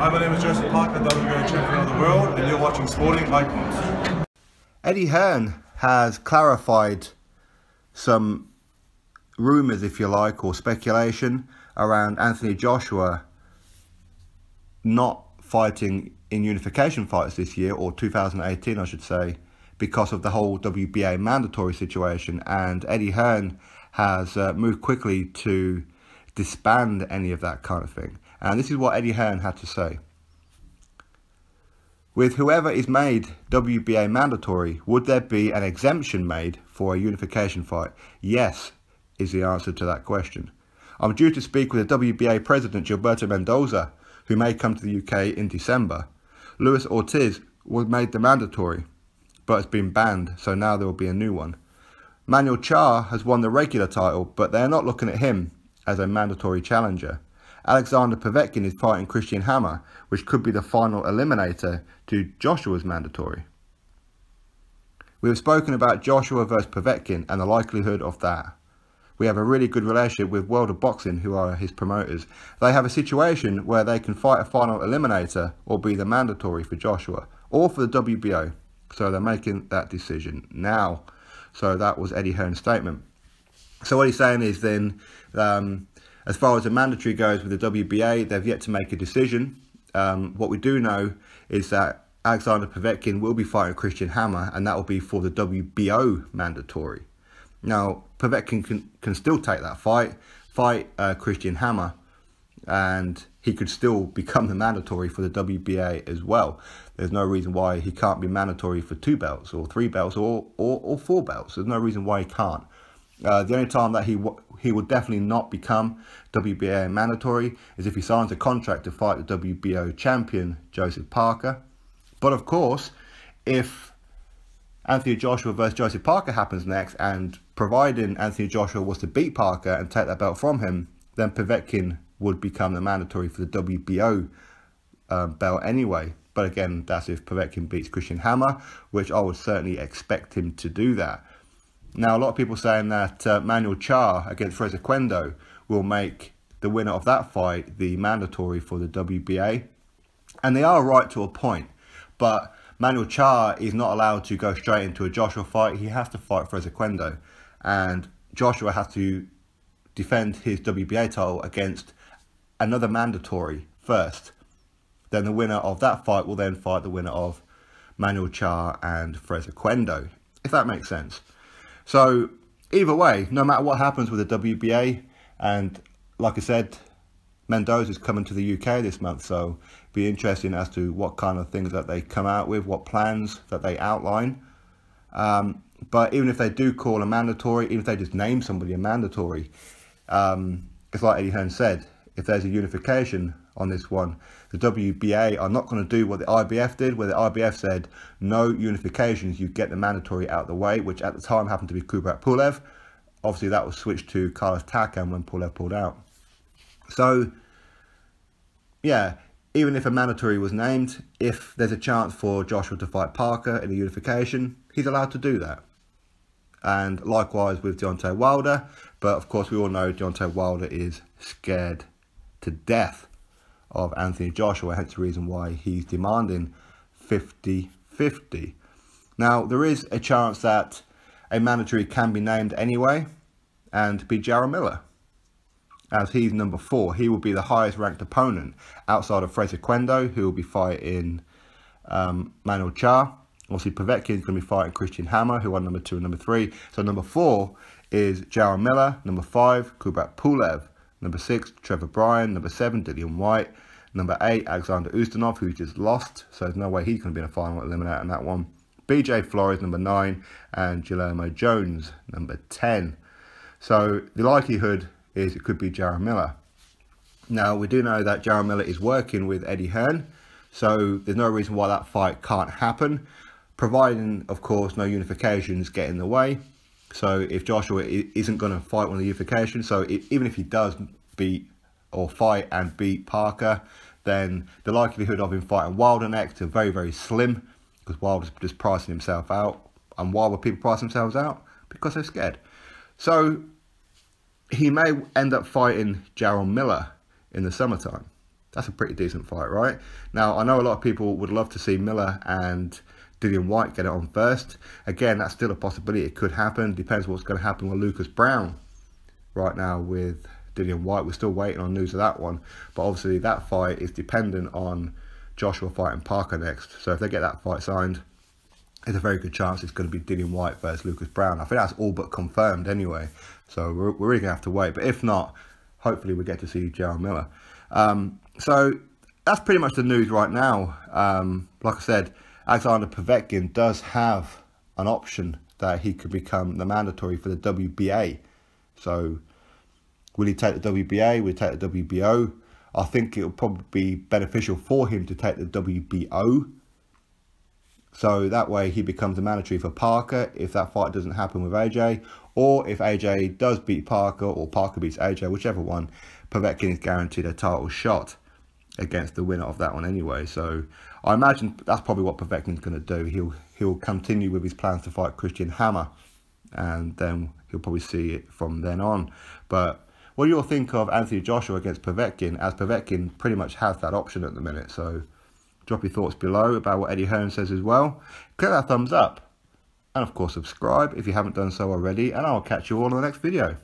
Hi, my name is Joseph Parker, WBO champion of the world, and you're watching Sporting Icons. Eddie Hearn has clarified some rumours, if you like, or speculation around Anthony Joshua not fighting in unification fights this year, or 2018 I should say, because of the whole WBA mandatory situation. And Eddie Hearn has moved quickly to disband any of that kind of thing. And this is what Eddie Hearn had to say. With whoever is made WBA mandatory, would there be an exemption made for a unification fight? Yes, is the answer to that question. I'm due to speak with the WBA president, Gilberto Mendoza, who may come to the UK in December. Luis Ortiz was made the mandatory, but has been banned, so now there will be a new one. Manuel Charr has won the regular title, but they're not looking at him as a mandatory challenger. Alexander Povetkin is fighting Christian Hammer, which could be the final eliminator to Joshua's mandatory. We have spoken about Joshua versus Povetkin and the likelihood of that. We have a really good relationship with World of Boxing, who are his promoters. They have a situation where they can fight a final eliminator or be the mandatory for Joshua, or for the WBO. So they're making that decision now. So that was Eddie Hearn's statement. So what he's saying is then, as far as the mandatory goes with the WBA, they've yet to make a decision. What we do know is that Alexander Povetkin will be fighting Christian Hammer, and that will be for the WBO mandatory. Now, Povetkin can still take that fight Christian Hammer, and he could still become the mandatory for the WBA as well. There's no reason why he can't be mandatory for 2 belts or 3 belts or 4 belts. There's no reason why he can't. The only time that he would definitely not become WBA mandatory is if he signs a contract to fight the WBO champion, Joseph Parker. But of course, if Anthony Joshua versus Joseph Parker happens next, and providing Anthony Joshua was to beat Parker and take that belt from him, then Povetkin would become the mandatory for the WBO belt anyway. But again, that's if Povetkin beats Christian Hammer, which I would certainly expect him to do that. Now, a lot of people saying that Manuel Charr against Rezaquendo will make the winner of that fight the mandatory for the WBA. And they are right to a point. But Manuel Charr is not allowed to go straight into a Joshua fight. He has to fight Rezaquendo. And Joshua has to defend his WBA title against another mandatory first. Then the winner of that fight will then fight the winner of Manuel Charr and Rezaquendo, if that makes sense. So either way, no matter what happens with the WBA, and like I said, Mendoza is coming to the UK this month, so it'll be interesting as to what kind of things that they come out with, what plans that they outline. But even if they do call a mandatory, even if they just name somebody a mandatory, it's like Eddie Hearn said, if there's a unification on this one, the WBA are not going to do what the IBF did, where the IBF said no unifications, you get the mandatory out of the way, which at the time happened to be Kubrat Pulev. Obviously that was switched to Carlos Takam when Pulev pulled out. So yeah, even if a mandatory was named, if there's a chance for Joshua to fight Parker in a unification, he's allowed to do that. And likewise with Deontay Wilder, but of course we all know Deontay Wilder is scared to death of Anthony Joshua, hence the reason why he's demanding 50-50. Now, there is a chance that a mandatory can be named anyway and be Jarrell Miller, as he's number 4. He will be the highest ranked opponent outside of Rezaquendo, who will be fighting Manuel Charr. Obviously, Povetkin is going to be fighting Christian Hammer, who are number 2 and number 3. So number 4 is Jarrell Miller. Number 5, Kubrat Pulev. Number 6, Trevor Bryan. Number 7, Dillian White. Number 8, Alexander Ustinov, who just lost. So there's no way he's going to be in a final eliminator in that one. BJ Flores, number 9. And Guillermo Jones, number 10. So the likelihood is it could be Jarrell Miller. Now, we do know that Jarrell Miller is working with Eddie Hearn. So there's no reason why that fight can't happen, providing, of course, no unifications get in the way. So if Joshua isn't going to fight one of the unifications, so even if he does beat or fight and beat Parker, then the likelihood of him fighting Wilder next is very, very slim, because Wilder's just pricing himself out. And why would people price themselves out? Because they're scared. So he may end up fighting Jarrell Miller in the summertime. That's a pretty decent fight, right? Now, I know a lot of people would love to see Miller and Dillian Whyte get it on first. Again, that's still a possibility. It could happen. Depends what's going to happen with Lucas Brown right now with Dillian Whyte. We're still waiting on news of that one. But obviously, that fight is dependent on Joshua fighting Parker next. So if they get that fight signed, there's a very good chance it's going to be Dillian Whyte versus Lucas Brown. I think that's all but confirmed anyway. So we're really going to have to wait. But if not, hopefully we get to see Jarrell Miller. So that's pretty much the news right now. Like I said, Alexander Povetkin does have an option that he could become the mandatory for the WBA. So will he take the WBA? Will he take the WBO? I think it will probably be beneficial for him to take the WBO. So that way he becomes a mandatory for Parker if that fight doesn't happen with AJ. Or if AJ does beat Parker or Parker beats AJ, whichever one, Povetkin is guaranteed a title shot against the winner of that one anyway. So I imagine that's probably what Povetkin's going to do. He'll continue with his plans to fight Christian Hammer, and then he'll probably see it from then on. But what do you all think of Anthony Joshua against Povetkin, as Povetkin pretty much has that option at the minute? So drop your thoughts below about what Eddie Hearn says as well. Click that thumbs up, and of course subscribe if you haven't done so already, and I'll catch you all in the next video.